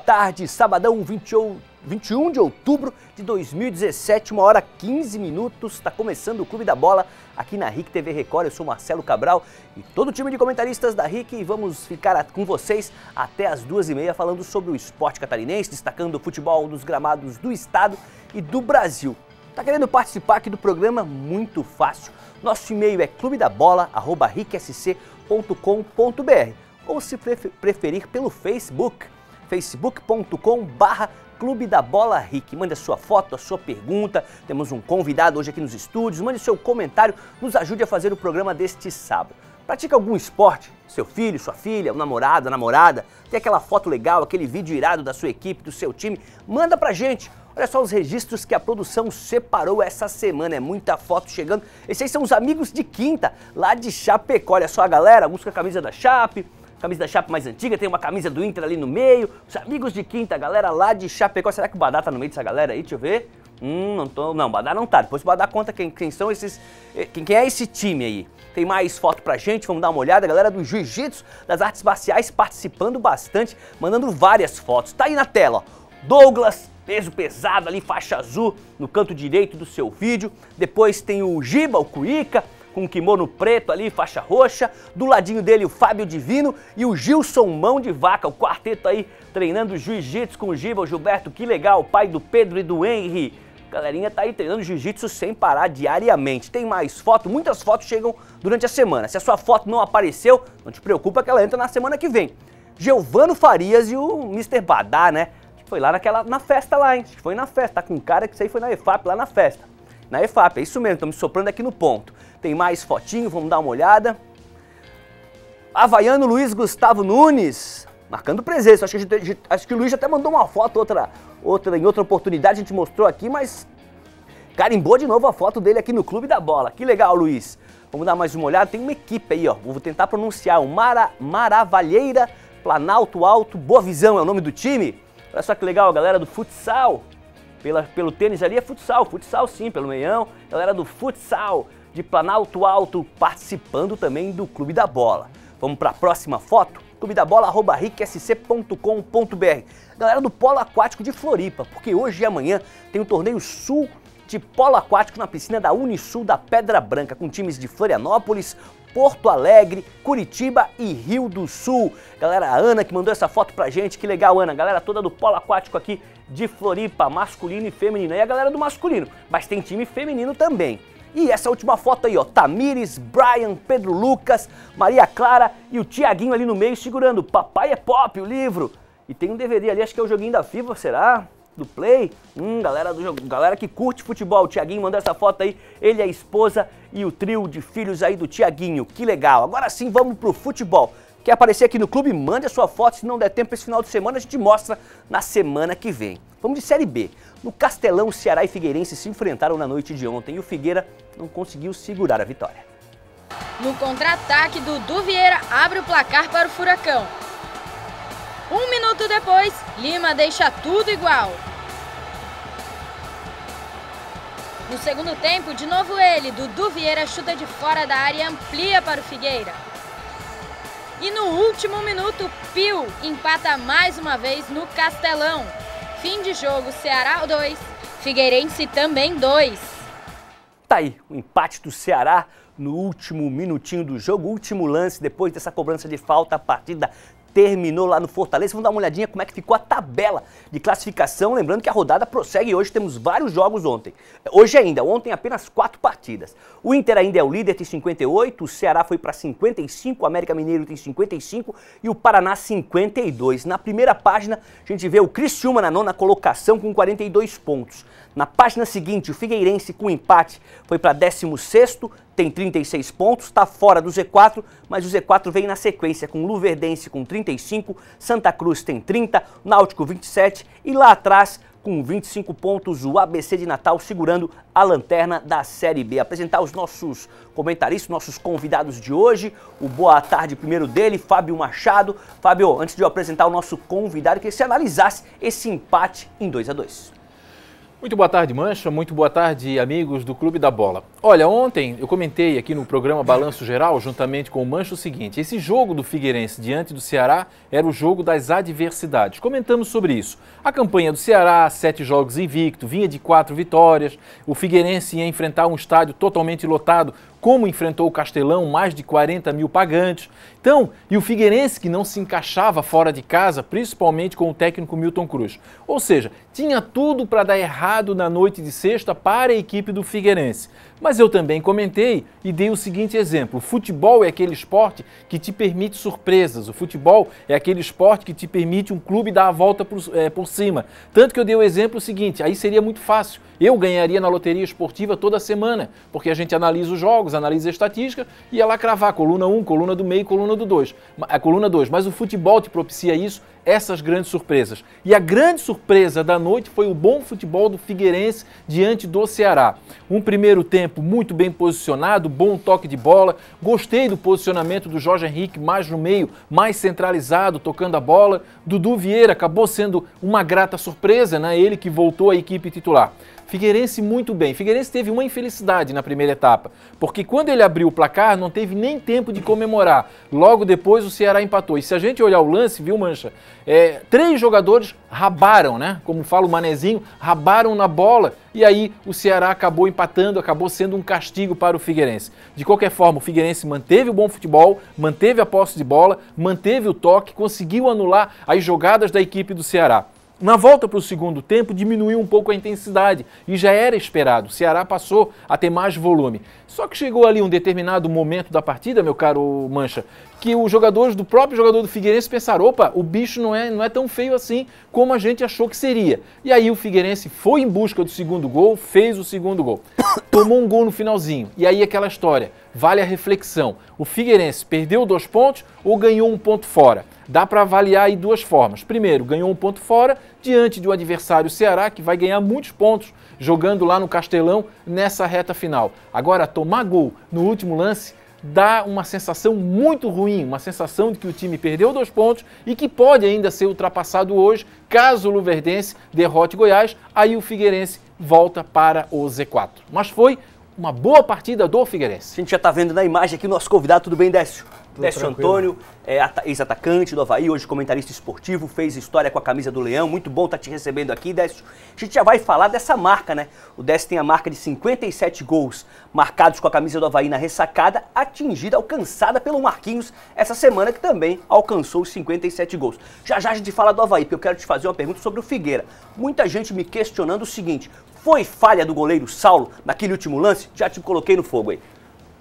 tarde, sabadão 21 de outubro de 2017, 1h15, está começando o Clube da Bola aqui na RIC TV Record. Eu sou Marcelo Cabral e todo o time de comentaristas da RIC e vamos ficar com vocês até as 2h30 falando sobre o esporte catarinense, destacando o futebol dos gramados do estado e do Brasil. Tá querendo participar aqui do programa? Muito fácil. Nosso e-mail é clubedabola@ricssc.com.br ou se preferir pelo Facebook, facebook.com/Clube da Bola RIC. Mande a sua foto, a sua pergunta, temos um convidado hoje aqui nos estúdios, mande seu comentário, nos ajude a fazer o programa deste sábado. Pratica algum esporte? Seu filho, sua filha, o namorado, a namorada, tem aquela foto legal, aquele vídeo irado da sua equipe, do seu time, manda pra gente. Olha só os registros que a produção separou essa semana, é muita foto chegando. Esses aí são os amigos de quinta, lá de Chapecó. Olha só a galera, busca a camisa da Chape, camisa da Chape mais antiga, tem uma camisa do Inter ali no meio. Os amigos de quinta, galera lá de Chapecó. Será que o Badá tá no meio dessa galera aí? Deixa eu ver. Não, o Badá não tá. Depois o Badá conta quem são esses, quem é esse time aí. Tem mais foto pra gente, vamos dar uma olhada. A galera do Jiu-Jitsu, das artes marciais, participando bastante, mandando várias fotos. Tá aí na tela, ó. Douglas, peso pesado ali, faixa azul, no canto direito do seu vídeo. Depois tem o Giba, o Cuica, com o kimono preto ali, faixa roxa. Do ladinho dele o Fábio Divino e o Gilson Mão de Vaca, o quarteto aí treinando jiu-jitsu com o Giba, o Gilberto, que legal, o pai do Pedro e do Henry. A galerinha tá aí treinando jiu-jitsu sem parar diariamente. Tem mais foto, muitas fotos chegam durante a semana. Se a sua foto não apareceu, não te preocupa que ela entra na semana que vem. Giovano Farias e o Mr. Badá, né? Foi lá na festa lá, hein? Foi na festa, tá com um cara que isso aí foi na EFAP, lá na festa. Na EFAP, é isso mesmo, estamos soprando aqui no ponto. Tem mais fotinho, vamos dar uma olhada. Havaiano Luiz Gustavo Nunes, marcando presença. Acho que o Luiz até mandou uma foto, em outra oportunidade, a gente mostrou aqui, mas carimbou de novo a foto dele aqui no Clube da Bola. Que legal, Luiz. Vamos dar mais uma olhada, tem uma equipe aí, ó. Vou tentar pronunciar, o Maravalheira Planalto Alto Boa Visão é o nome do time. Olha só que legal, a galera do futsal, pelo tênis ali é futsal sim, pelo meião, galera do futsal de Planalto Alto participando também do Clube da Bola. Vamos para a próxima foto, clubedabola@ricssc.com.br. Galera do Polo Aquático de Floripa, porque hoje e amanhã tem um torneio sul de polo aquático na piscina da Unisul da Pedra Branca, com times de Florianópolis, Porto Alegre, Curitiba e Rio do Sul. Galera, a Ana que mandou essa foto pra gente, que legal, Ana. Galera toda do polo aquático aqui de Floripa, masculino e feminino. E a galera do masculino, mas tem time feminino também. E essa última foto aí, ó, Tamires, Brian, Pedro Lucas, Maria Clara e o Tiaguinho ali no meio segurando Papai é Pop, o livro. E tem um DVD ali, acho que é o joguinho da FIFA, será? Do Play, galera que curte futebol, o Tiaguinho mandou essa foto aí, ele, a esposa e o trio de filhos aí do Tiaguinho, que legal. Agora sim, vamos pro futebol. Quer aparecer aqui no clube? Mande a sua foto, se não der tempo esse final de semana, a gente mostra na semana que vem. Vamos de Série B. No Castelão, Ceará e Figueirense se enfrentaram na noite de ontem e o Figueira não conseguiu segurar a vitória. No contra-ataque, Dudu Vieira abre o placar para o Furacão. 1 minuto depois, Lima deixa tudo igual. No segundo tempo, de novo ele, Dudu Vieira chuta de fora da área e amplia para o Figueira. E no último minuto, Pio empata mais uma vez no Castelão. Fim de jogo, Ceará 2, Figueirense também 2. Tá aí, o empate do Ceará no último minutinho do jogo, último lance, depois dessa cobrança de falta, a partida terminou lá no Fortaleza. Vamos dar uma olhadinha como é que ficou a tabela de classificação. Lembrando que a rodada prossegue hoje, temos vários jogos ontem. Ontem apenas 4 partidas. O Inter ainda é o líder, tem 58, o Ceará foi para 55, o América Mineiro tem 55 e o Paraná 52. Na primeira página, a gente vê o Criciúma na 9ª colocação com 42 pontos. Na página seguinte, o Figueirense com empate foi para 16º, tem 36 pontos, está fora do Z4, mas o Z4 vem na sequência com Luverdense com 35, Santa Cruz tem 30, Náutico 27 e lá atrás com 25 pontos o ABC de Natal segurando a lanterna da Série B. Apresentar os nossos comentaristas, nossos convidados de hoje, o boa tarde primeiro dele, Fábio Machado. Fábio, antes de eu apresentar o nosso convidado, eu queria que você analisasse esse empate em 2-2. Muito boa tarde, Mancha. Muito boa tarde, amigos do Clube da Bola. Olha, ontem eu comentei aqui no programa Balanço Geral, juntamente com o Mancha, o seguinte: esse jogo do Figueirense diante do Ceará era o jogo das adversidades. Comentamos sobre isso. A campanha do Ceará, 7 jogos invicto, vinha de 4 vitórias. O Figueirense ia enfrentar um estádio totalmente lotado, como enfrentou o Castelão, mais de 40 mil pagantes. Então, e o Figueirense que não se encaixava fora de casa, principalmente com o técnico Milton Cruz. Ou seja, tinha tudo para dar errado na noite de sexta para a equipe do Figueirense. Mas eu também comentei e dei o seguinte exemplo: o futebol é aquele esporte que te permite surpresas, o futebol é aquele esporte que te permite um clube dar a volta por cima. Tanto que eu dei o exemplo seguinte: aí seria muito fácil, eu ganharia na loteria esportiva toda semana, porque a gente analisa os jogos, analisa a estatística e ia lá cravar coluna 1, coluna do meio, coluna do 2, a coluna 2. Mas o futebol te propicia isso, essas grandes surpresas. E a grande surpresa da noite foi o bom futebol do Figueirense diante do Ceará. Um primeiro tempo muito bem posicionado, bom toque de bola. Gostei do posicionamento do Jorge Henrique mais no meio, mais centralizado, tocando a bola. Dudu Vieira acabou sendo uma grata surpresa, né? Ele que voltou à equipe titular. Figueirense muito bem. Figueirense teve uma infelicidade na primeira etapa, porque quando ele abriu o placar não teve nem tempo de comemorar. Logo depois o Ceará empatou. E se a gente olhar o lance, viu, Mancha? 3 jogadores rabaram, né? Como fala o Manezinho, rabaram na bola. E aí o Ceará acabou empatando, acabou sendo um castigo para o Figueirense. De qualquer forma, o Figueirense manteve o bom futebol, manteve a posse de bola, manteve o toque, conseguiu anular as jogadas da equipe do Ceará. Na volta para o segundo tempo, diminuiu um pouco a intensidade e já era esperado. O Ceará passou a ter mais volume. Só que chegou ali um determinado momento da partida, meu caro Mancha, que os jogadores do próprio jogador do Figueirense pensaram: opa, o bicho não é tão feio assim como a gente achou que seria. E aí o Figueirense foi em busca do segundo gol, fez o segundo gol. Tomou um gol no finalzinho. E aí aquela história, vale a reflexão. O Figueirense perdeu 2 pontos ou ganhou 1 ponto fora? Dá para avaliar aí 2 formas. Primeiro, ganhou 1 ponto fora diante de um adversário Ceará que vai ganhar muitos pontos jogando lá no Castelão nessa reta final. Agora, tomar gol no último lance dá uma sensação muito ruim, uma sensação de que o time perdeu 2 pontos e que pode ainda ser ultrapassado hoje, caso o Luverdense derrote Goiás, aí o Figueirense volta para o Z4. Mas foi uma boa partida do Figueirense. A gente já está vendo na imagem aqui o nosso convidado. Tudo bem, Décio? Tudo Décio tranquilo. Antônio, ex-atacante do Avaí, hoje comentarista esportivo, fez história com a camisa do Leão. Muito bom estar te recebendo aqui, Décio. A gente já vai falar dessa marca, né? O Décio tem a marca de 57 gols marcados com a camisa do Avaí na ressacada, atingida, alcançada pelo Marquinhos essa semana, que também alcançou os 57 gols. Já já a gente fala do Avaí, porque eu quero te fazer uma pergunta sobre o Figueira. Muita gente me questionando o seguinte: foi falha do goleiro Saulo naquele último lance? Já te coloquei no fogo aí.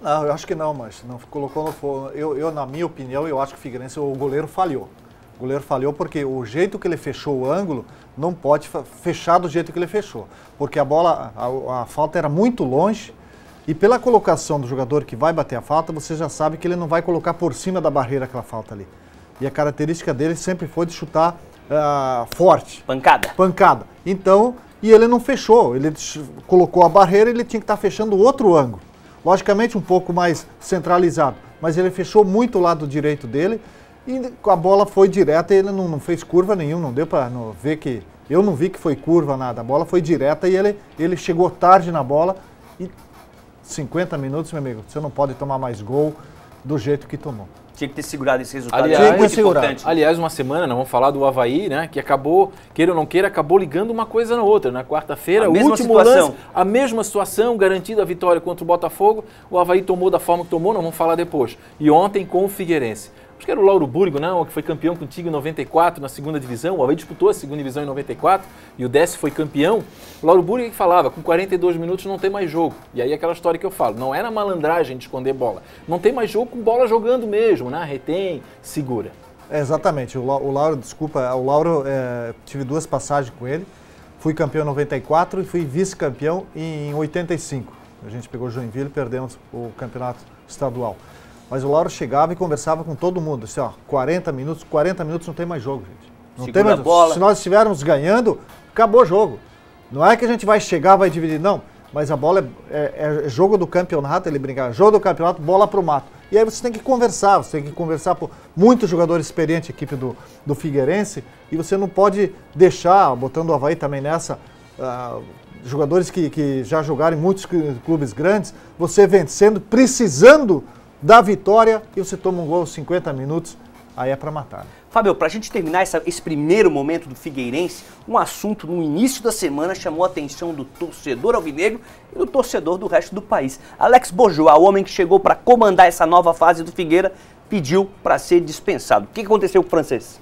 Não, eu acho que não, mas não colocou no fogo. Eu, na minha opinião, eu acho que o Figueirense, o goleiro falhou. O goleiro falhou porque o jeito que ele fechou o ângulo não pode fechar do jeito que ele fechou. Porque a bola, a falta era muito longe e pela colocação do jogador que vai bater a falta, você já sabe que ele não vai colocar por cima da barreira aquela falta ali. E a característica dele sempre foi de chutar forte. Pancada. Pancada. Então, e ele não fechou. Ele colocou a barreira e ele tinha que estar fechando outro ângulo. Logicamente um pouco mais centralizado, mas ele fechou muito o lado direito dele e a bola foi direta e ele não fez curva nenhuma, não deu para ver que... Eu não vi que foi curva, nada, a bola foi direta e ele chegou tarde na bola e 50 minutos, meu amigo, você não pode tomar mais gol do jeito que tomou. Tinha que ter segurado esse resultado. Aliás, muito importante. Aliás, uma semana, nós vamos falar do Avaí, né? Que acabou, queira ou não queira, acabou ligando uma coisa na outra. Na quarta-feira, o último lance, a mesma situação, garantida a vitória contra o Botafogo. O Avaí tomou da forma que tomou, nós vamos falar depois. E ontem com o Figueirense. Acho que era o Lauro Búrigo, não, que foi campeão contigo em 94 na segunda divisão. O Avaí disputou a segunda divisão em 94 e o Décio foi campeão. O Lauro Búrigo que falava, com 42 minutos não tem mais jogo. E aí aquela história que eu falo, não é na malandragem de esconder bola. Não tem mais jogo com bola jogando mesmo, né? Retém, segura. Exatamente. O Lauro, desculpa, o Lauro, tive 2 passagens com ele. Fui campeão em 94 e fui vice-campeão em 85. A gente pegou Joinville e perdemos o campeonato estadual. Mas o Lauro chegava e conversava com todo mundo, assim, ó, 40 minutos não tem mais jogo, gente. Não tem mais bola. Se nós estivermos ganhando, acabou o jogo. Não é que a gente vai chegar, vai dividir, não. Mas a bola é jogo do campeonato, ele brincava, jogo do campeonato, bola pro mato. E aí você tem que conversar com muitos jogadores experientes, equipe do Figueirense, e você não pode deixar, botando o Avaí também nessa, jogadores que já jogaram em muitos clubes grandes, você vencendo, precisando da vitória, e você toma um gol aos 50 minutos, aí é para matar. Fábio, para a gente terminar esse primeiro momento do Figueirense, um assunto no início da semana chamou a atenção do torcedor alvinegro e do torcedor do resto do país. Alex Bourgeois, o homem que chegou para comandar essa nova fase do Figueira, pediu para ser dispensado. O que aconteceu com o francês?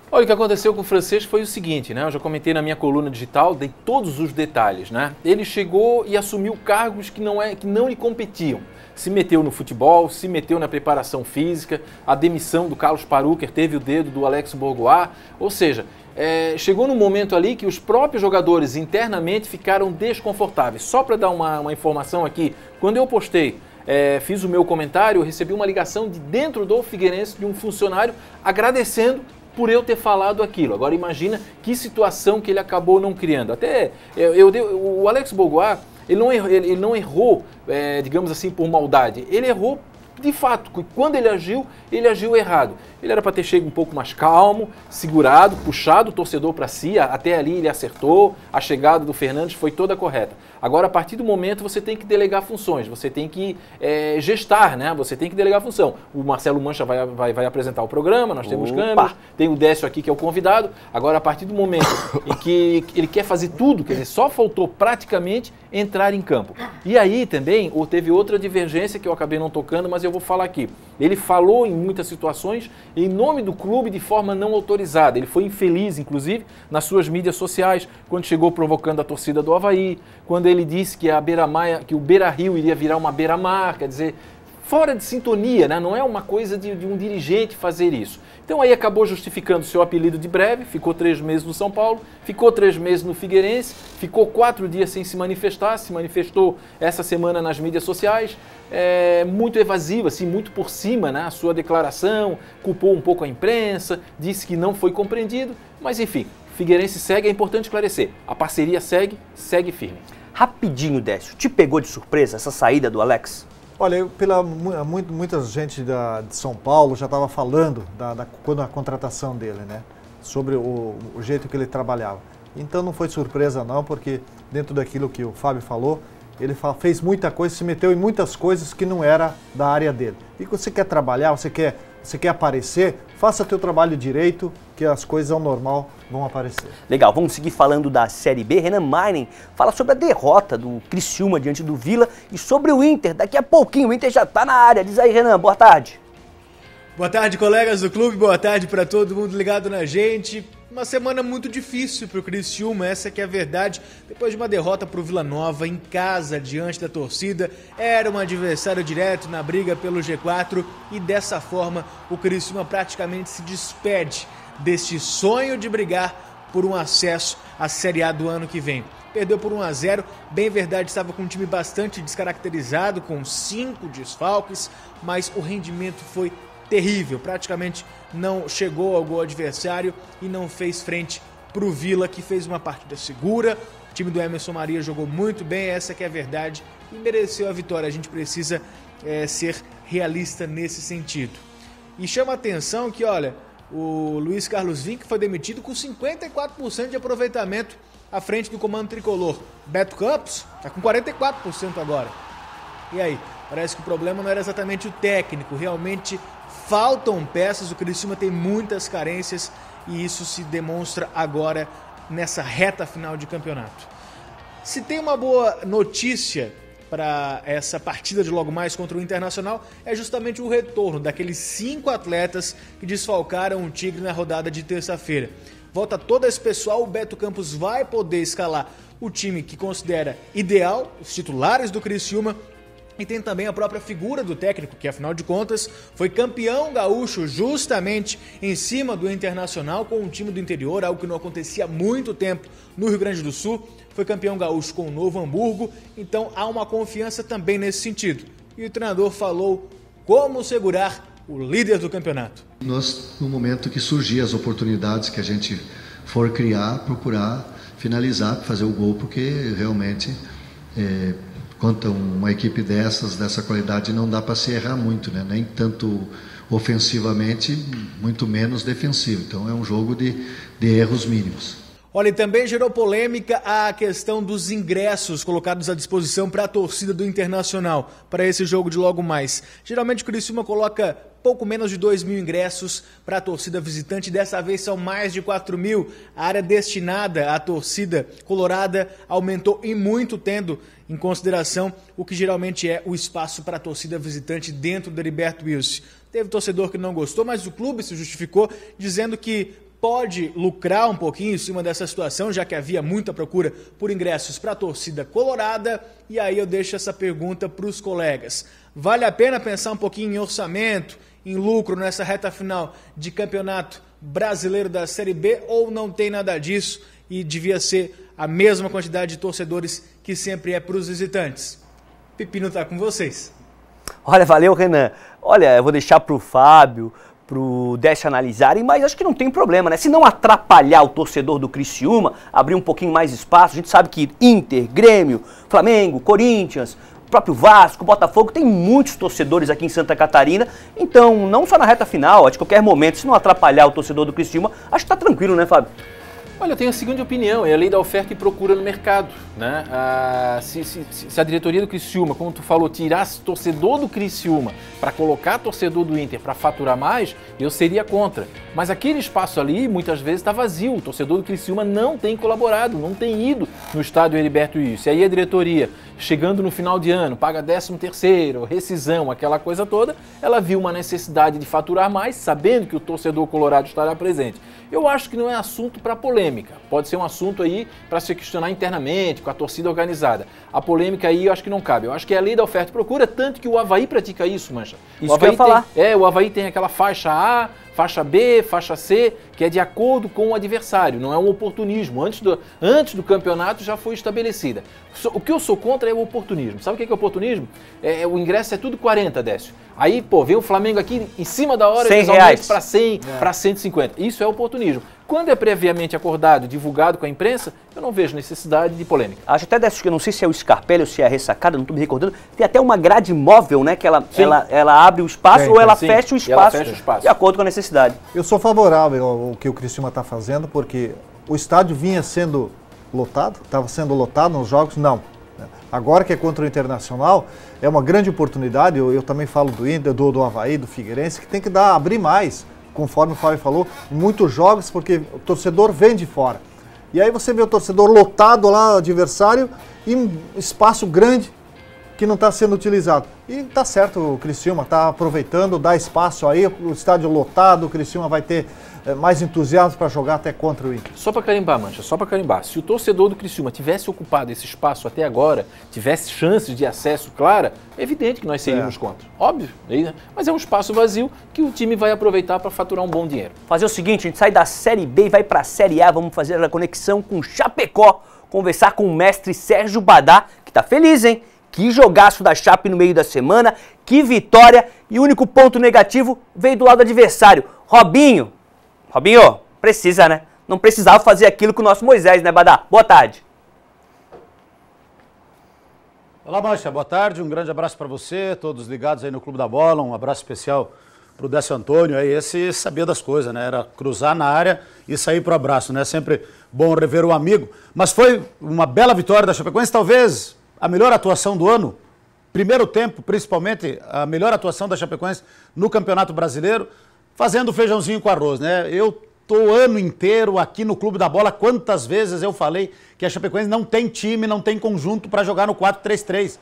Olha, o que aconteceu com o francês foi o seguinte, né? Eu já comentei na minha coluna digital, dei todos os detalhes, né? Ele chegou e assumiu cargos que não lhe competiam. Se meteu no futebol, se meteu na preparação física, a demissão do Carlos Paruker teve o dedo do Alex Bourgeois, ou seja, chegou num momento ali que os próprios jogadores internamente ficaram desconfortáveis. Só para dar uma informação aqui, quando eu postei, fiz o meu comentário, eu recebi uma ligação de dentro do Figueirense de um funcionário agradecendo por eu ter falado aquilo. Agora imagina que situação que ele acabou não criando. Até o Alex Bourgeois, ele não errou, digamos assim, por maldade. Ele errou de fato. Quando ele agiu errado. Ele era para ter chegado um pouco mais calmo, segurado, puxado o torcedor para si. Até ali ele acertou. A chegada do Fernandes foi toda correta. Agora, a partir do momento, você tem que delegar funções. Você tem que gestar, né? Você tem que delegar função. O Marcelo Mancha vai apresentar o programa. Nós temos câmeras. Tem o Décio aqui, que é o convidado. Agora, a partir do momento em que ele quer fazer tudo, quer dizer, só faltou praticamente entrar em campo. E aí também teve outra divergência que eu acabei não tocando, mas eu vou falar aqui. Ele falou em muitas situações em nome do clube de forma não autorizada. Ele foi infeliz, inclusive, nas suas mídias sociais, quando chegou provocando a torcida do Avaí, quando ele disse que que o Beira-Rio iria virar uma beira-mar, quer dizer, fora de sintonia, né? Não é uma coisa de um dirigente fazer isso. Então aí acabou justificando seu apelido de breve, ficou 3 meses no São Paulo, ficou 3 meses no Figueirense, ficou 4 dias sem se manifestou essa semana nas mídias sociais, muito evasivo, assim, muito por cima, né? A sua declaração, culpou um pouco a imprensa, disse que não foi compreendido, mas enfim, Figueirense segue, é importante esclarecer, a parceria segue firme. Rapidinho, Décio, te pegou de surpresa essa saída do Alex? Olha, muita gente de São Paulo já estava falando quando a contratação dele, né? Sobre o jeito que ele trabalhava. Então não foi surpresa não, porque dentro daquilo que o Fábio falou, ele fez muita coisa, se meteu em muitas coisas que não era da área dele. E quando você quer trabalhar, você quer aparecer, faça teu trabalho direito, que as coisas ao normal vão aparecer. Legal, vamos seguir falando da Série B. Renan Meinen fala sobre a derrota do Criciúma diante do Vila e sobre o Inter. Daqui a pouquinho o Inter já está na área. Diz aí, Renan, boa tarde. Boa tarde, colegas do clube, boa tarde para todo mundo ligado na gente. Uma semana muito difícil para o Criciúma, essa que é a verdade. Depois de uma derrota para o Vila Nova em casa, diante da torcida, era um adversário direto na briga pelo G4 e dessa forma o Criciúma praticamente se despede deste sonho de brigar por um acesso à Série A do ano que vem. Perdeu por 1-0, bem verdade, estava com um time bastante descaracterizado, com 5 desfalques, mas o rendimento foi terrível, praticamente não chegou ao gol adversário e não fez frente para o Vila, que fez uma partida segura. O time do Emerson Maria jogou muito bem, essa que é a verdade, e mereceu a vitória. A gente precisa ser realista nesse sentido. E chama a atenção que, olha, o Luiz Carlos Vinck foi demitido com 54% de aproveitamento à frente do comando tricolor. Beto Campos está com 44% agora. E aí? Parece que o problema não era exatamente o técnico, realmente faltam peças, o Criciúma tem muitas carências e isso se demonstra agora nessa reta final de campeonato. Se tem uma boa notícia para essa partida de logo mais contra o Internacional, é justamente o retorno daqueles 5 atletas que desfalcaram o Tigre na rodada de terça-feira. Volta todo esse pessoal, o Beto Campos vai poder escalar o time que considera ideal, os titulares do Criciúma. E tem também a própria figura do técnico, que afinal de contas foi campeão gaúcho justamente em cima do Internacional com um time do interior, algo que não acontecia há muito tempo no Rio Grande do Sul. Foi campeão gaúcho com o Novo Hamburgo, então há uma confiança também nesse sentido. E o treinador falou como segurar o líder do campeonato. Nós, no momento que surgir as oportunidades que a gente for criar, procurar finalizar, fazer o gol, porque realmente... Contra uma equipe dessa qualidade, não dá para se errar muito, né? Nem tanto ofensivamente, muito menos defensivo. Então é um jogo de erros mínimos. Olha, e também gerou polêmica a questão dos ingressos colocados à disposição para a torcida do Internacional, para esse jogo de logo mais. Geralmente o Criciúma coloca pouco menos de 2.000 ingressos para a torcida visitante, dessa vez são mais de 4.000. A área destinada à torcida colorada aumentou e muito, tendo em consideração o que geralmente é o espaço para a torcida visitante dentro do Heriberto Wilson. Teve torcedor que não gostou, mas o clube se justificou dizendo que pode lucrar um pouquinho em cima dessa situação, já que havia muita procura por ingressos para a torcida colorada. E aí eu deixo essa pergunta para os colegas. Vale a pena pensar um pouquinho em orçamento, em lucro nessa reta final de campeonato brasileiro da Série B, ou não tem nada disso e devia ser a mesma quantidade de torcedores que sempre é para os visitantes? Pepino está com vocês. Olha, valeu, Renan. Olha, eu vou deixar para o Fábio, para o Décio analisarem, mas acho que não tem problema, né? Se não atrapalhar o torcedor do Criciúma, abrir um pouquinho mais espaço, a gente sabe que Inter, Grêmio, Flamengo, Corinthians, o próprio Vasco, Botafogo, tem muitos torcedores aqui em Santa Catarina, então não só na reta final, de qualquer momento, se não atrapalhar o torcedor do Criciúma, acho que tá tranquilo, né, Fábio? Olha, eu tenho a seguinte opinião, é a lei da oferta e procura no mercado, né? Se a diretoria do Criciúma, como tu falou, tirasse torcedor do Criciúma para colocar torcedor do Inter para faturar mais, eu seria contra. Mas aquele espaço ali, muitas vezes, está vazio. O torcedor do Criciúma não tem colaborado, não tem ido no estádio Heriberto Wilson. E aí a diretoria, chegando no final de ano, paga 13º, rescisão, aquela coisa toda, ela viu uma necessidade de faturar mais, sabendo que o torcedor colorado estará presente. Eu acho que não é assunto para polêmica. Pode ser um assunto aí para se questionar internamente, com a torcida organizada. A polêmica aí eu acho que não cabe. Eu acho que é a lei da oferta e procura, tanto que o Avaí pratica isso, Mancha. Isso que eu ia falar. O Avaí tem aquela faixa A, faixa B, faixa C, que é de acordo com o adversário, não é um oportunismo. Antes do campeonato já foi estabelecida. O que eu sou contra é o oportunismo. Sabe o que é oportunismo? O ingresso é tudo 40, Décio. Aí, vem o Flamengo aqui em cima da hora, eles aumentam para 100, para 150. Isso é oportunismo. Quando é previamente acordado, divulgado com a imprensa, eu não vejo necessidade de polêmica. Acho até dessa, que eu não sei se é o Scarpelli ou se é a ressacada, não estou me recordando. Tem até uma grade móvel, né? Que ela abre o espaço ou ela fecha o espaço de acordo com a necessidade. Eu sou favorável ao que o Criciúma está fazendo, porque o estádio vinha sendo lotado, estava sendo lotado nos jogos, não. Agora que é contra o Internacional, é uma grande oportunidade. Eu também falo do Inter, do Avaí, do Figueirense, que tem que abrir mais, conforme o Fábio falou, muitos jogos, porque o torcedor vem de fora. E aí você vê o torcedor lotado lá, adversário, e um espaço grande que não está sendo utilizado. E tá certo, o Criciúma está aproveitando, dá espaço aí, o estádio lotado, o Criciúma vai ter mais entusiasmo para jogar até contra o Inter. Só para carimbar, Mancha, só para carimbar. Se o torcedor do Criciúma tivesse ocupado esse espaço até agora, tivesse chances de acesso clara, é evidente que nós seríamos contra. Óbvio, mas é um espaço vazio que o time vai aproveitar para faturar um bom dinheiro. Fazer o seguinte, a gente sai da Série B e vai para a Série A, vamos fazer a conexão com Chapecó, conversar com o mestre Sérgio Badá, que tá feliz, hein? Que jogaço da Chape no meio da semana, que vitória, e o único ponto negativo veio do lado adversário. Robinho, precisa, né? Não precisava fazer aquilo com o nosso Moisés, né, Badá? Boa tarde. Olá, Mancha, boa tarde, um grande abraço para você, todos ligados aí no Clube da Bola, um abraço especial para o Décio Antônio, aí esse sabia das coisas, né? Era cruzar na área e sair para o abraço, né? Sempre bom rever o amigo, mas foi uma bela vitória da Chapecoense, talvez a melhor atuação do ano, primeiro tempo, principalmente, a melhor atuação da Chapecoense no Campeonato Brasileiro, fazendo feijãozinho com arroz, né? Eu tô o ano inteiro aqui no Clube da Bola, quantas vezes eu falei que a Chapecoense não tem time, não tem conjunto para jogar no 4-3-3.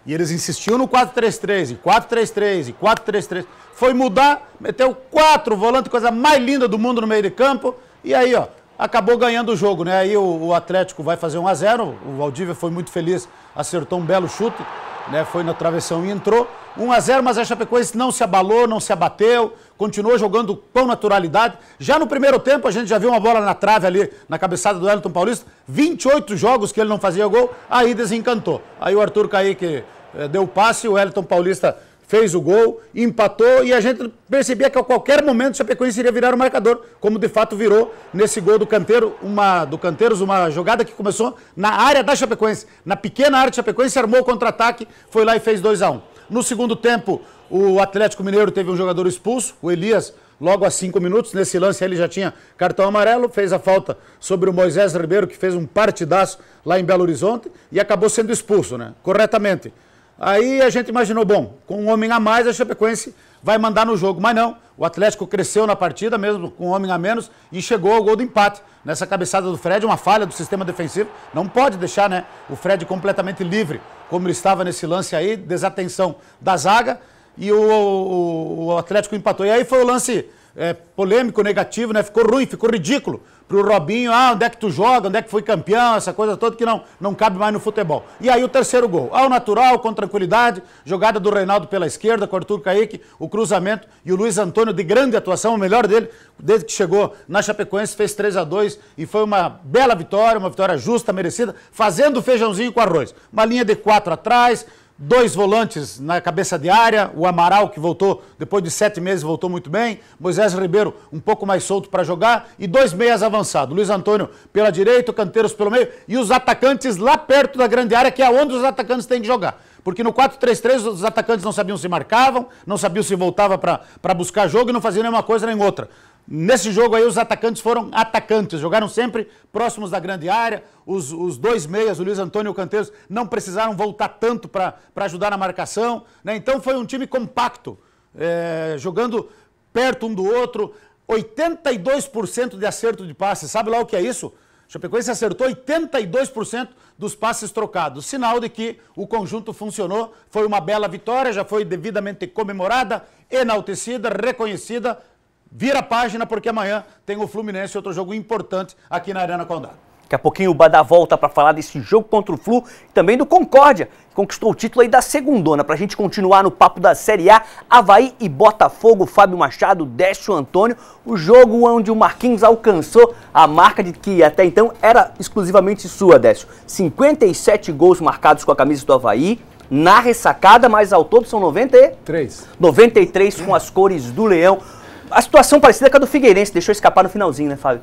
E eles insistiam no 4-3-3, e 4-3-3, e 4-3-3. Foi mudar, meteu 4 volantes, coisa mais linda do mundo no meio de campo, e aí, acabou ganhando o jogo, né? Aí o Atlético vai fazer 1-0, o Valdívia foi muito feliz, acertou um belo chute, né? Foi na travessão e entrou. 1-0, mas a Chapecoense não se abalou, não se abateu, continuou jogando com naturalidade. Já no primeiro tempo a gente já viu uma bola na trave ali, na cabeçada do Wellington Paulista, 28 jogos que ele não fazia gol, aí desencantou. Aí o Arthur Kaique deu o passe, o Wellington Paulista fez o gol, empatou e a gente percebia que a qualquer momento o Chapecoense iria virar o marcador, como de fato virou nesse gol do Canteiros, uma jogada que começou na área da Chapecoense, na pequena área da Chapecoense, armou o contra-ataque, foi lá e fez 2-1. No segundo tempo, o Atlético Mineiro teve um jogador expulso, o Elias logo a 5 minutos. Nesse lance ele já tinha cartão amarelo, fez a falta sobre o Moisés Ribeiro, que fez um partidaço lá em Belo Horizonte e acabou sendo expulso, né? Corretamente. Aí a gente imaginou, bom, com um homem a mais a Chapecoense vai mandar no jogo, mas não. O Atlético cresceu na partida, mesmo com um homem a menos, e chegou ao gol do empate. Nessa cabeçada do Fred, uma falha do sistema defensivo. Não pode deixar, né, o Fred completamente livre, como ele estava nesse lance aí, desatenção da zaga, e o Atlético empatou. E aí foi o lance polêmico, negativo, né? Ficou ruim, ficou ridículo pro Robinho. Onde é que tu joga, onde é que foi campeão, essa coisa toda que não cabe mais no futebol. E aí o terceiro gol, ao natural, com tranquilidade, jogada do Reinaldo pela esquerda, com o Arthur Kaique, o cruzamento, e o Luiz Antônio de grande atuação, o melhor dele, desde que chegou na Chapecoense, fez 3-2 e foi uma bela vitória, uma vitória justa, merecida, fazendo feijãozinho com arroz. Uma linha de 4 atrás, 2 volantes na cabeça de área, o Amaral, que voltou, depois de 7 meses, voltou muito bem, Moisés Ribeiro um pouco mais solto para jogar, e 2 meias avançados, Luiz Antônio pela direita, o Canteiros pelo meio, e os atacantes lá perto da grande área, que é onde os atacantes têm que jogar. Porque no 4-3-3 os atacantes não sabiam se marcavam, não sabiam se voltava para buscar jogo e não faziam nenhuma coisa nem outra. Nesse jogo aí os atacantes foram atacantes, jogaram sempre próximos da grande área, os 2 meias, o Luiz Antônio e o Canteiros, não precisaram voltar tanto para ajudar na marcação, né? Então foi um time compacto, jogando perto um do outro, 82% de acerto de passe, sabe lá o que é isso? Chapecoense acertou 82% dos passes trocados, sinal de que o conjunto funcionou, foi uma bela vitória, já foi devidamente comemorada, enaltecida, reconhecida. Vira a página porque amanhã tem o Fluminense, outro jogo importante aqui na Arena Condá. Daqui a pouquinho o Badá volta para falar desse jogo contra o Flu e também do Concórdia, que conquistou o título aí da segundona. Para a gente continuar no papo da Série A, Avaí e Botafogo, Fábio Machado, Décio Antônio. O jogo onde o Marquinhos alcançou a marca de que até então era exclusivamente sua, Décio. 57 gols marcados com a camisa do Avaí. Na ressacada, mas ao todo são 93 com as cores do Leão. A situação parecida com a do Figueirense, deixou escapar no finalzinho, né, Fábio?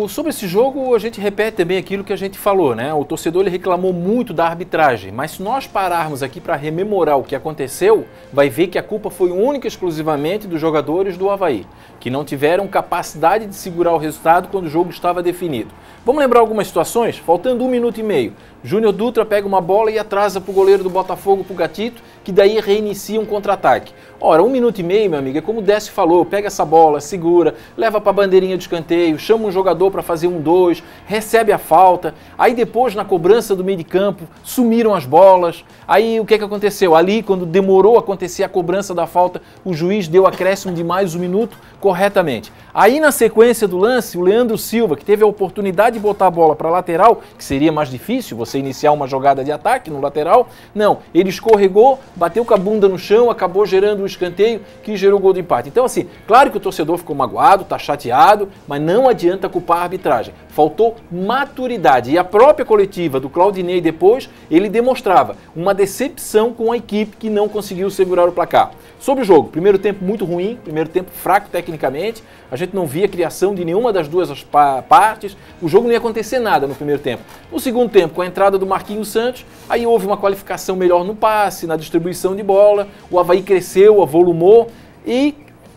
Sobre esse jogo a gente repete também aquilo que a gente falou, né? O torcedor ele reclamou muito da arbitragem, mas se nós pararmos aqui para rememorar o que aconteceu, vai ver que a culpa foi única e exclusivamente dos jogadores do Avaí, que não tiveram capacidade de segurar o resultado quando o jogo estava definido. Vamos lembrar algumas situações? Faltando 1 minuto e meio, Júnior Dutra pega uma bola e atrasa para o goleiro do Botafogo, para o Gatito, que daí reinicia um contra-ataque. Ora, 1 minuto e meio, meu amigo, é como o Décio falou, pega essa bola, segura, leva para a bandeirinha de escanteio, chama um jogador para fazer 1-2, recebe a falta, aí depois na cobrança do meio de campo sumiram as bolas, aí o que aconteceu? Ali, quando demorou a acontecer a cobrança da falta, o juiz deu acréscimo de mais 1 minuto corretamente. Aí na sequência do lance, o Leandro Silva, que teve a oportunidade de botar a bola para a lateral, que seria mais difícil você iniciar uma jogada de ataque no lateral, não, ele escorregou, bateu com a bunda no chão, acabou gerando um escanteio que gerou o gol do empate. Então assim, claro que o torcedor ficou magoado, está chateado, mas não adianta culpar a arbitragem. Faltou maturidade. E a própria coletiva do Claudinei depois, ele demonstrava uma decepção com a equipe que não conseguiu segurar o placar. Sobre o jogo, primeiro tempo muito ruim, primeiro tempo fraco tecnicamente, a gente não via criação de nenhuma das duas partes, o jogo não ia acontecer nada no primeiro tempo. No segundo tempo, com a entrada do Marquinhos Santos, aí houve uma qualificação melhor no passe, na distribuição de bola, o Avaí cresceu, avolumou e,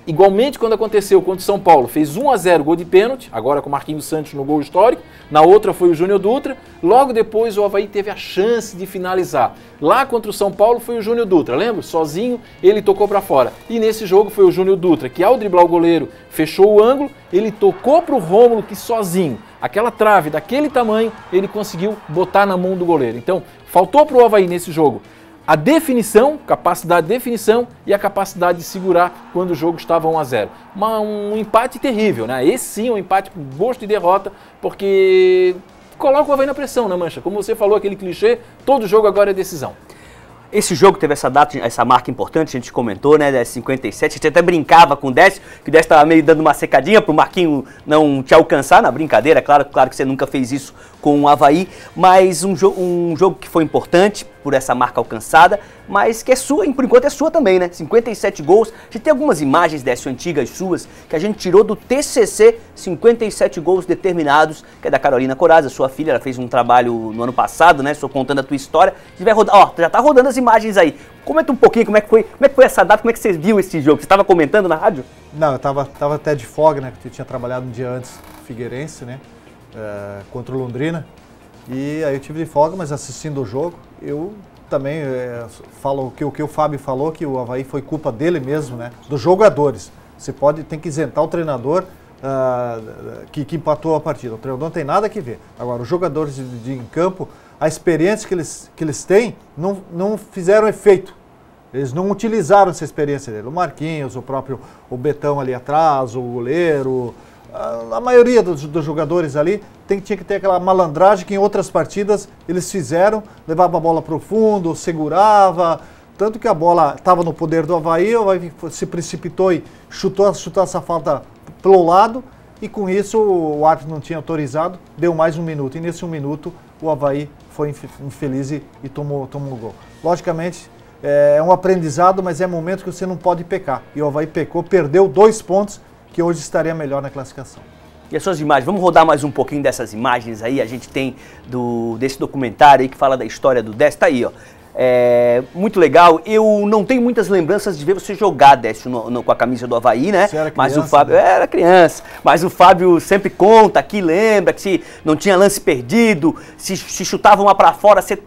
igualmente quando aconteceu contra o São Paulo, fez 1-0 gol de pênalti, agora com o Marquinhos Santos no gol histórico, na outra foi o Júnior Dutra, logo depois o Avaí teve a chance de finalizar. Lá contra o São Paulo foi o Júnior Dutra, lembra? Sozinho ele tocou para fora. E nesse jogo foi o Júnior Dutra, que ao driblar o goleiro fechou o ângulo, ele tocou para o Rômulo que sozinho, aquela trave daquele tamanho, ele conseguiu botar na mão do goleiro. Então, faltou para o Avaí nesse jogo a definição, capacidade de definição e a capacidade de segurar quando o jogo estava 1-0. Um empate terrível, né? Esse sim é um empate com gosto de derrota, porque coloca o Avaí na pressão, né, Mancha? Como você falou, aquele clichê, todo jogo agora é decisão. Esse jogo teve essa data, essa marca importante, a gente comentou, né, 57, a gente até brincava com o Décio, que o Décio estava meio dando uma secadinha para o Marquinhos não te alcançar na brincadeira, claro que você nunca fez isso com o Avaí, mas um jogo que foi importante, por essa marca alcançada, mas que é sua, e por enquanto é sua também, né? 57 gols. A gente tem algumas imagens, Décio, antigas suas, que a gente tirou do TCC 57 gols determinados, que é da Carolina Corazza, sua filha. Ela fez um trabalho no ano passado, né? Só contando a tua história. A gente vai rodar, ó, já tá rodando as imagens aí. Comenta um pouquinho como é que foi essa data, como é que você viu esse jogo? Você estava comentando na rádio? Não, eu tava até de folga, né? Porque eu tinha trabalhado um dia antes no Figueirense, né? Contra o Londrina. E aí eu tive de folga, mas assistindo o jogo, eu também falo o que o Fábio falou, que o Avaí foi culpa dele mesmo, né? Dos jogadores. Você tem que isentar o treinador que empatou a partida. O treinador não tem nada que ver. Agora, os jogadores em campo, a experiência que eles têm, não fizeram efeito. Eles não utilizaram essa experiência dele. O Marquinhos, o Betão ali atrás, o goleiro, a maioria dos jogadores ali tinha que ter aquela malandragem que em outras partidas eles fizeram, levava a bola para o fundo, segurava, tanto que a bola estava no poder do Avaí, o Avaí se precipitou e chutou essa falta pelo lado, e com isso o árbitro não tinha autorizado, deu mais um minuto, e nesse 1 minuto o Avaí foi infeliz e tomou o gol. Logicamente, é um aprendizado, mas é momento que você não pode pecar, e o Avaí pecou, perdeu 2 pontos, que hoje estaria melhor na classificação. E as suas imagens? Vamos rodar mais um pouquinho dessas imagens aí. A gente tem desse documentário aí que fala da história do Décio. Tá aí, ó. Muito legal. Eu não tenho muitas lembranças de ver você jogar, Décio, com a camisa do Avaí, né? Você era criança, mas o Fábio era criança. Mas o Fábio sempre conta aqui, lembra que se não tinha lance perdido, se chutava uma pra fora, você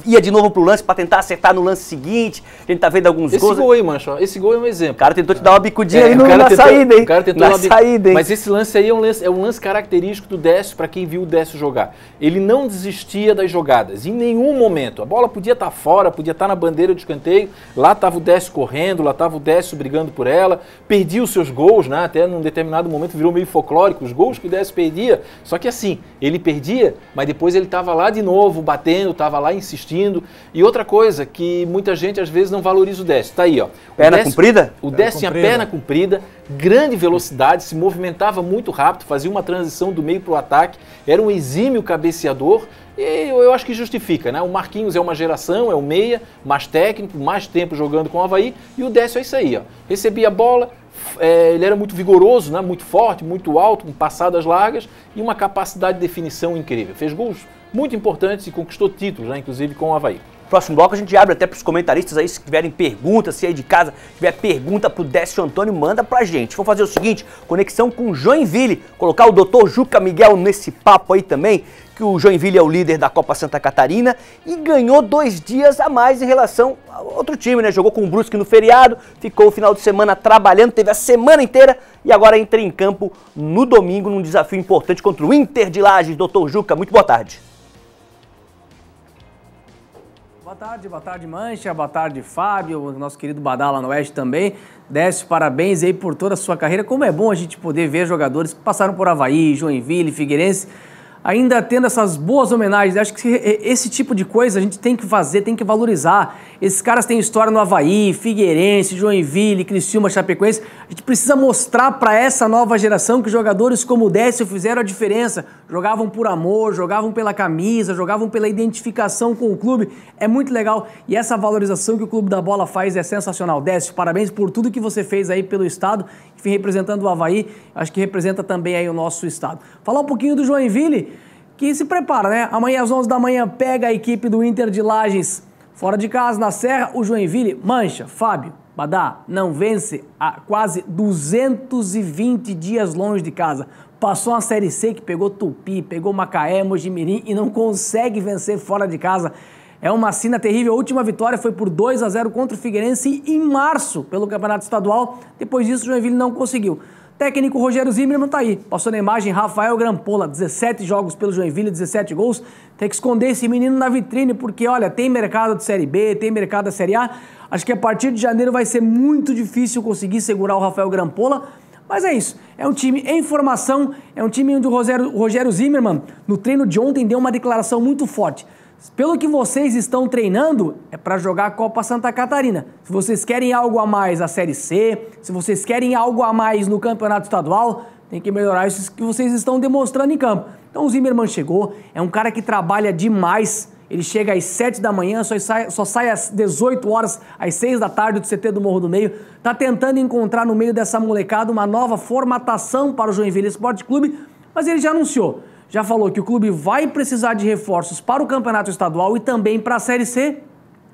ia de novo pro lance para tentar acertar no lance seguinte. A gente tá vendo alguns gols. Esse gol aí, Mancho, esse gol é um exemplo. O cara tentou te dar uma bicudinha aí na saída, hein? O cara tentou saída, hein? Mas esse lance aí é um lance característico do Décio, para quem viu o Décio jogar. Ele não desistia das jogadas, em nenhum momento. A bola podia estar fora, podia estar na bandeira de escanteio, lá estava o Décio correndo, lá estava o Décio brigando por ela, perdia os seus gols, né? Até num determinado momento virou meio folclórico, os gols que o Décio perdia. Só que assim, ele perdia, mas depois ele estava lá de novo, batendo, estava lá insistindo. E outra coisa que muita gente às vezes não valoriza o Décio, tá aí, ó. Perna comprida? O Décio tinha perna comprida, grande velocidade, se movimentava muito rápido, fazia uma transição do meio para o ataque, era um exímio cabeceador, e eu acho que justifica, né? O Marquinhos é uma geração, é o meia, mais técnico, mais tempo jogando com o Avaí, e o Décio é isso aí, ó. Recebia a bola, ele era muito vigoroso, né? Muito forte, muito alto, com passadas largas e uma capacidade de definição incrível. Fez gols muito importantes e conquistou títulos, né? Inclusive com o Avaí. Próximo bloco a gente abre até para os comentaristas aí, se tiverem perguntas, se aí de casa tiver pergunta pro Décio Antônio, manda pra gente. Vou fazer o seguinte, conexão com Joinville, colocar o Dr. Juca Miguel nesse papo aí também, que o Joinville é o líder da Copa Santa Catarina e ganhou 2 dias a mais em relação ao outro time, né? Jogou com o Brusque no feriado, ficou o final de semana trabalhando, teve a semana inteira e agora entra em campo no domingo num desafio importante contra o Inter de Lages. Dr. Juca, muito boa tarde. Boa tarde, Mancha, boa tarde, Fábio, nosso querido Badá lá no Oeste também. Décio, parabéns aí por toda a sua carreira. Como é bom a gente poder ver jogadores que passaram por Avaí, Joinville, Figueirense, ainda tendo essas boas homenagens. Acho que esse tipo de coisa a gente tem que fazer, tem que valorizar. Esses caras têm história no Avaí, Figueirense, Joinville, Criciúma, Chapecoense. A gente precisa mostrar para essa nova geração que jogadores como o Décio fizeram a diferença. Jogavam por amor, jogavam pela camisa, jogavam pela identificação com o clube. É muito legal e essa valorização que o Clube da Bola faz é sensacional. Décio, parabéns por tudo que você fez aí pelo estado, enfim, representando o Avaí, acho que representa também aí o nosso estado. Falar um pouquinho do Joinville, que se prepara, né? Amanhã às 11 da manhã pega a equipe do Inter de Lages fora de casa, na Serra. O Joinville, Mancha, Fábio, Badá, não vence há quase 220 dias longe de casa. Passou uma Série C que pegou Tupi, pegou Macaé, Mojimirim e não consegue vencer fora de casa. É uma sina terrível. A última vitória foi por 2-0 contra o Figueirense em março pelo Campeonato Estadual. Depois disso, o Joinville não conseguiu. Técnico Rogério Zimmermann tá aí. Passou na imagem Rafael Grampola, 17 jogos pelo Joinville, 17 gols. Tem que esconder esse menino na vitrine porque, olha, tem mercado de Série B, tem mercado da Série A. Acho que a partir de janeiro vai ser muito difícil conseguir segurar o Rafael Grampola. Mas é isso, é um time em formação, é um time onde o Rogério Zimmermann, no treino de ontem, deu uma declaração muito forte. Pelo que vocês estão treinando, é para jogar a Copa Santa Catarina. Se vocês querem algo a mais na Série C, se vocês querem algo a mais no Campeonato Estadual, tem que melhorar isso que vocês estão demonstrando em campo. Então o Zimmermann chegou, é um cara que trabalha demais, Ele chega às 7 da manhã, só sai às 18 horas, às 6 da tarde do CT do Morro do Meio. Está tentando encontrar no meio dessa molecada uma nova formatação para o Joinville Esporte Clube, mas ele já anunciou, já falou que o clube vai precisar de reforços para o campeonato estadual e também para a Série C,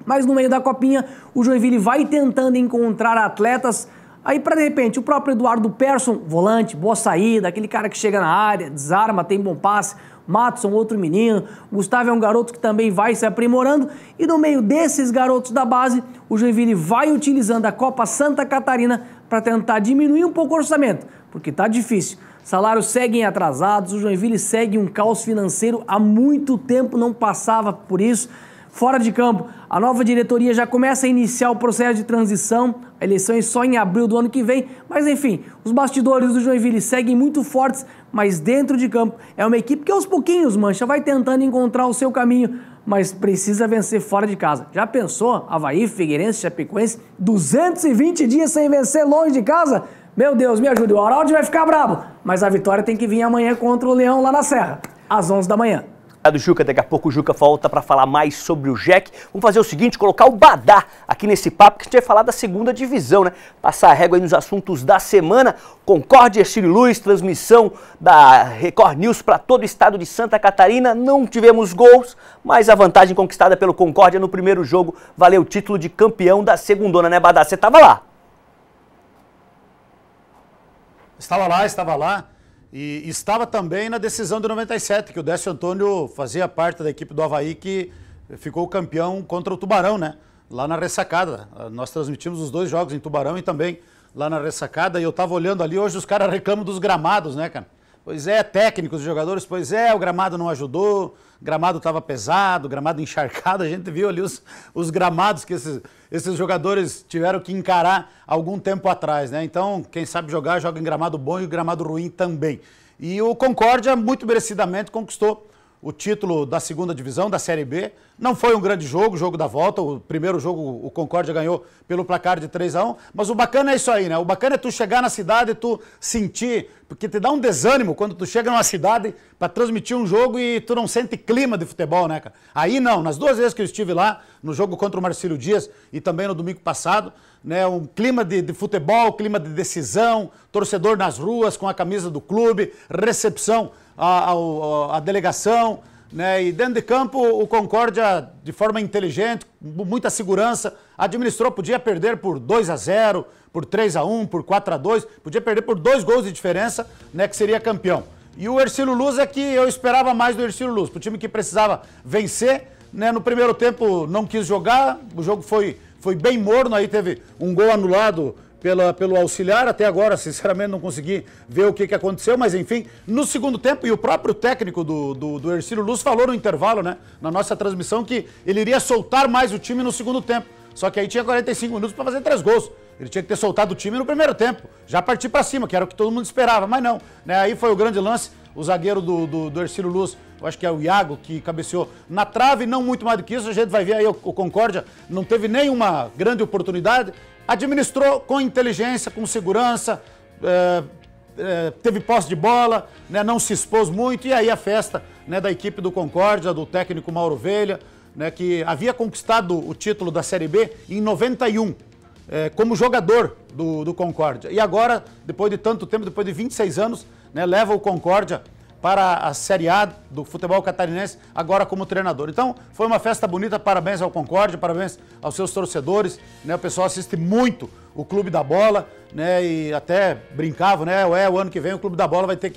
mas no meio da copinha o Joinville vai tentando encontrar atletas. Aí, para de repente, o próprio Eduardo Persson, volante, boa saída, aquele cara que chega na área, desarma, tem bom passe. Matson, outro menino. Gustavo é um garoto que também vai se aprimorando. E no meio desses garotos da base, o Joinville vai utilizando a Copa Santa Catarina para tentar diminuir um pouco o orçamento, porque tá difícil. Salários seguem atrasados, o Joinville segue um caos financeiro. Há muito tempo não passava por isso. Fora de campo, a nova diretoria já começa a iniciar o processo de transição, eleições só em abril do ano que vem, mas enfim, os bastidores do Joinville seguem muito fortes, mas dentro de campo é uma equipe que aos pouquinhos, Mancha, vai tentando encontrar o seu caminho, mas precisa vencer fora de casa. Já pensou? Avaí, Figueirense, Chapecoense, 220 dias sem vencer longe de casa? Meu Deus, me ajude, o Araldi vai ficar bravo, mas a vitória tem que vir amanhã contra o Leão lá na Serra, às 11 da manhã. Do Juca, daqui a pouco o Juca volta para falar mais sobre o Jack. Vamos fazer o seguinte, colocar o Badá aqui nesse papo, que a gente vai falar da segunda divisão, né? Passar a régua aí nos assuntos da semana. Concórdia, Ercílio Luz, transmissão da Record News para todo o estado de Santa Catarina. Não tivemos gols, mas a vantagem conquistada pelo Concórdia no primeiro jogo valeu o título de campeão da segundona, né, Badá? Você estava lá? Estava lá. E estava também na decisão de 97, que o Décio Antônio fazia parte da equipe do Avaí, que ficou campeão contra o Tubarão, né? Lá na Ressacada. Nós transmitimos os dois jogos em Tubarão e também lá na Ressacada. E eu estava olhando ali, hoje os caras reclamam dos gramados, né, cara? Pois é, técnicos, jogadores, pois é, o gramado não ajudou, o gramado estava pesado, o gramado encharcado, a gente viu ali os gramados que esses jogadores tiveram que encarar algum tempo atrás, né? Então, quem sabe jogar, joga em gramado bom e gramado ruim também. E o Concórdia, muito merecidamente, conquistou o título da segunda divisão, da Série B. Não foi um grande jogo, o jogo da volta. O primeiro jogo o Concórdia ganhou pelo placar de 3-1. Mas o bacana é isso aí, né? O bacana é tu chegar na cidade e tu sentir, porque te dá um desânimo quando tu chega numa cidade para transmitir um jogo e tu não sente clima de futebol, né, cara? Aí não, nas duas vezes que eu estive lá, no jogo contra o Marcílio Dias e também no domingo passado, né, um clima de futebol, clima de decisão, torcedor nas ruas com a camisa do clube, recepção a delegação, né? E dentro de campo o Concórdia, de forma inteligente, muita segurança, administrou, podia perder por 2-0, por 3-1, por 4-2, podia perder por 2 gols de diferença, né, que seria campeão. E o Ercílio Luz é que eu esperava mais do Ercílio Luz, para o time que precisava vencer, né? No primeiro tempo não quis jogar, o jogo foi bem morno, aí teve um gol anulado pelo auxiliar, até agora, sinceramente, não consegui ver o que aconteceu, mas enfim, no segundo tempo, e o próprio técnico do Ercílio Luz falou no intervalo, né, na nossa transmissão, que ele iria soltar mais o time no segundo tempo, só que aí tinha 45 minutos para fazer 3 gols, ele tinha que ter soltado o time no primeiro tempo, já partir para cima, que era o que todo mundo esperava, mas não, né, aí foi o grande lance, o zagueiro do Ercílio Luz, eu acho que é o Iago, que cabeceou na trave, não muito mais do que isso, a gente vai ver aí o Concórdia, não teve nenhuma grande oportunidade, administrou com inteligência, com segurança, teve posse de bola, né, não se expôs muito, e aí a festa, né, da equipe do Concórdia, do técnico Mauro Velha, né, que havia conquistado o título da Série B em 91, como jogador do Concórdia. E agora, depois de tanto tempo, depois de 26 anos, né, leva o Concórdia para a Série A do futebol catarinense, agora como treinador. Então, foi uma festa bonita, parabéns ao Concórdia, parabéns aos seus torcedores, né? O pessoal assiste muito o Clube da Bola, né? E até brincavam, né? O ano que vem o Clube da Bola vai ter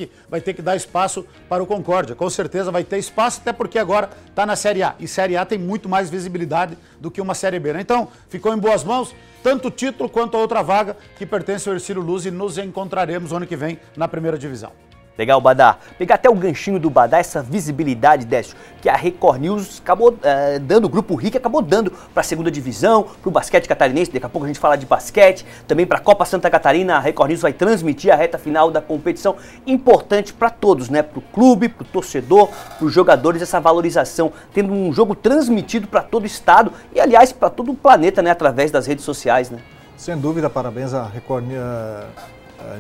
que dar espaço para o Concórdia. Com certeza vai ter espaço, até porque agora está na Série A. E Série A tem muito mais visibilidade do que uma Série B, né? Então, ficou em boas mãos, tanto o título quanto a outra vaga que pertence ao Ercílio Luz, e nos encontraremos ano que vem na primeira divisão. Legal, Badá. Pegar até o ganchinho do Badá, essa visibilidade, Décio, que a Record News acabou dando, o Grupo RIC acabou dando para a segunda divisão, para o basquete catarinense, daqui a pouco a gente fala de basquete, também para a Copa Santa Catarina, a Record News vai transmitir a reta final da competição, importante para todos, né? Para o clube, para o torcedor, para os jogadores, essa valorização, tendo um jogo transmitido para todo o estado e, aliás, para todo o planeta, né? Através das redes sociais, né? Sem dúvida, parabéns à Record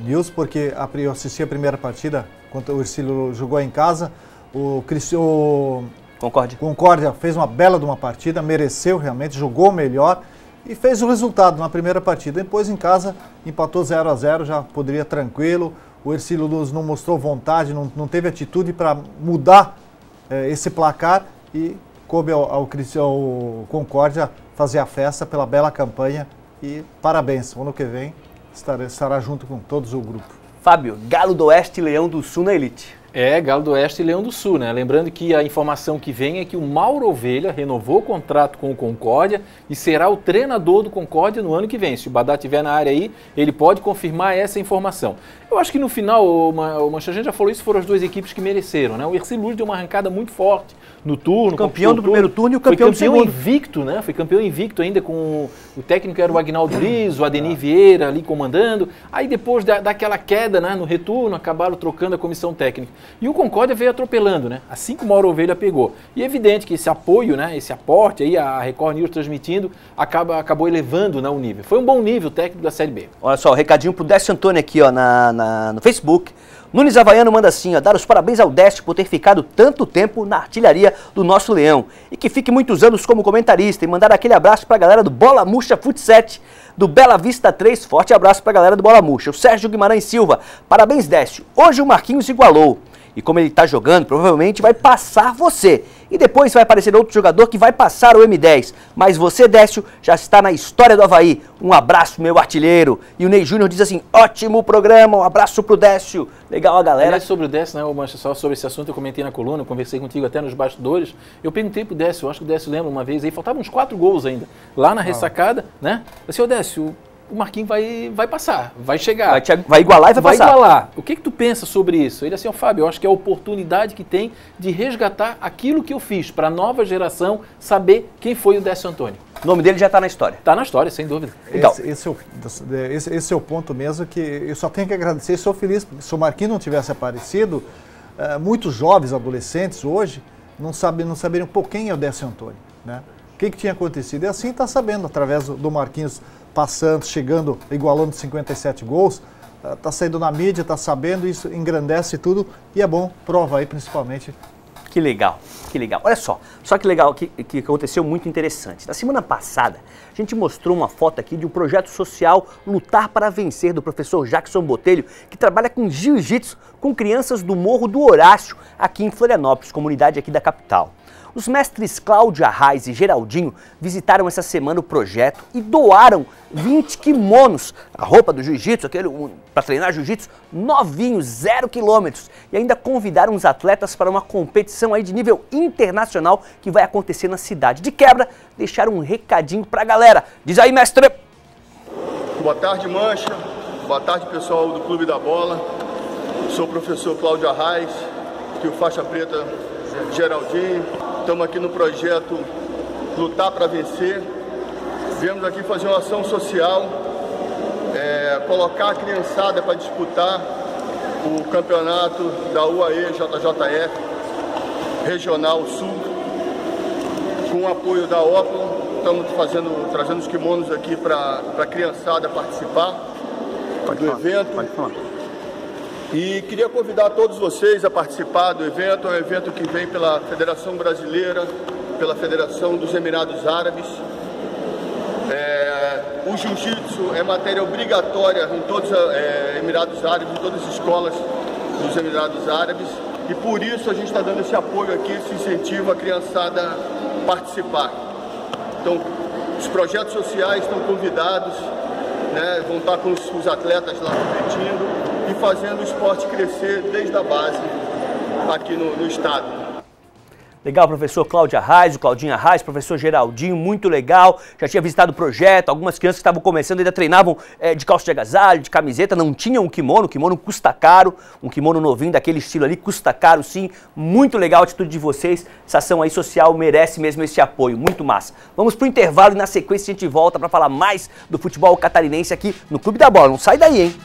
News, porque eu assisti a primeira partida, quando o Ercílio jogou em casa, o Concórdia. Concórdia fez uma bela de uma partida, mereceu realmente, jogou melhor e fez o resultado na primeira partida. Depois em casa empatou 0-0, já poderia tranquilo. O Hercílio Luz não mostrou vontade, não teve atitude para mudar esse placar e coube ao Concórdia fazer a festa pela bela campanha e parabéns. O ano que vem estará junto com todos o grupo. Fábio, Galo do Oeste e Leão do Sul na elite. Galo do Oeste e Leão do Sul, né? Lembrando que a informação que vem é que o Mauro Ovelha renovou o contrato com o Concórdia e será o treinador do Concórdia no ano que vem. Se o Badá estiver na área aí, ele pode confirmar essa informação. Eu acho que no final, o Mancha, a gente já falou isso, foram as duas equipes que mereceram, né? O Hercílio Luz deu uma arrancada muito forte no turno. Campeão do primeiro turno e o campeão do segundo. Foi campeão invicto, né? Foi campeão invicto ainda com o técnico era o Agnaldo Riz, o Adenir Vieira ali comandando. Aí depois daquela queda, né, no retorno, acabaram trocando a comissão técnica. E o Concórdia veio atropelando, né? Assim que o Mauro Ovelha pegou. E é evidente que esse apoio, né, esse aporte aí, a Record News transmitindo, acabou elevando, né, o nível. Foi um bom nível técnico da Série B. Olha só, o recadinho pro Décio Antônio aqui, ó, no Facebook. Nunes Havaiano manda assim, ó, dar os parabéns ao Décio por ter ficado tanto tempo na artilharia do nosso Leão. E que fique muitos anos como comentarista e mandar aquele abraço pra galera do Bola Murcha Futset, do Bela Vista 3. Forte abraço pra galera do Bola Murcha. O Sérgio Guimarães Silva, parabéns Décio. Hoje o Marquinhos igualou. E como ele tá jogando, provavelmente vai passar você. E depois vai aparecer outro jogador que vai passar o M10. Mas você, Décio, já está na história do Avaí. Um abraço, meu artilheiro. E o Ney Júnior diz assim, ótimo programa, um abraço pro Décio. Legal a galera. Aliás, sobre o Décio, né, Mancha, só sobre esse assunto eu comentei na coluna, eu conversei contigo até nos bastidores. Eu perguntei pro Décio, eu acho que o Décio lembra uma vez, aí faltavam uns 4 gols ainda. Lá na ressacada, né? Eu disse, ô Décio, o Marquinhos vai passar, vai chegar. Vai igualar e vai passar. Vai igualar. O que tu pensa sobre isso? Ele assim, ó, Fábio, eu acho que é a oportunidade que tem de resgatar aquilo que eu fiz para a nova geração saber quem foi o Décio Antônio. O nome dele já está na história. Está na história, sem dúvida. Então, esse é o ponto mesmo que eu só tenho que agradecer. Sou feliz, porque se o Marquinhos não tivesse aparecido, muitos jovens, adolescentes hoje, não saberiam quem é o Décio Antônio, né? O que tinha acontecido? E assim está sabendo, através do Marquinhos passando, chegando, igualando 57 gols, está saindo na mídia, está sabendo, isso engrandece tudo e é bom, prova aí principalmente. Que legal, que legal. Olha só que legal, que aconteceu muito interessante. Na semana passada, a gente mostrou uma foto aqui de um projeto social Lutar para Vencer, do professor Jackson Botelho, que trabalha com jiu-jitsu com crianças do Morro do Horácio, aqui em Florianópolis, comunidade aqui da capital. Os mestres Cláudia Arraes e Geraldinho visitaram essa semana o projeto e doaram 20 kimonos, a roupa do jiu-jitsu, para treinar jiu-jitsu, novinhos, 0 quilômetros. E ainda convidaram os atletas para uma competição aí de nível internacional que vai acontecer na cidade. De quebra, deixaram um recadinho para a galera. Diz aí, mestre! Boa tarde, Mancha. Boa tarde, pessoal do Clube da Bola. Sou o professor Cláudio Arraes, que o faixa preta Geraldinho. Estamos aqui no projeto Lutar para Vencer. Viemos aqui fazer uma ação social, colocar a criançada para disputar o campeonato da UAE JJF Regional Sul, com o apoio da Opel. Estamos trazendo os kimonos aqui para a criançada participar do evento. E queria convidar todos vocês a participar do evento. É um evento que vem pela Federação Brasileira, pela Federação dos Emirados Árabes. O jiu-jitsu é matéria obrigatória em todos os Emirados Árabes, em todas as escolas dos Emirados Árabes. E por isso a gente está dando esse apoio aqui, esse incentivo à criançada participar. Então, os projetos sociais estão convidados, né, vão estar com os atletas lá competindo e fazendo o esporte crescer desde a base aqui no estado. Legal, professor Cláudio Arraes, o Claudinho Arraes, professor Geraldinho, muito legal. Já tinha visitado o projeto, algumas crianças que estavam começando ainda treinavam de calça de agasalho, de camiseta, não tinham um kimono, o kimono custa caro, um kimono novinho daquele estilo ali, custa caro sim. Muito legal a atitude de vocês, essa ação aí social merece mesmo esse apoio, muito massa. Vamos pro intervalo e na sequência a gente volta para falar mais do futebol catarinense aqui no Clube da Bola. Não sai daí, hein?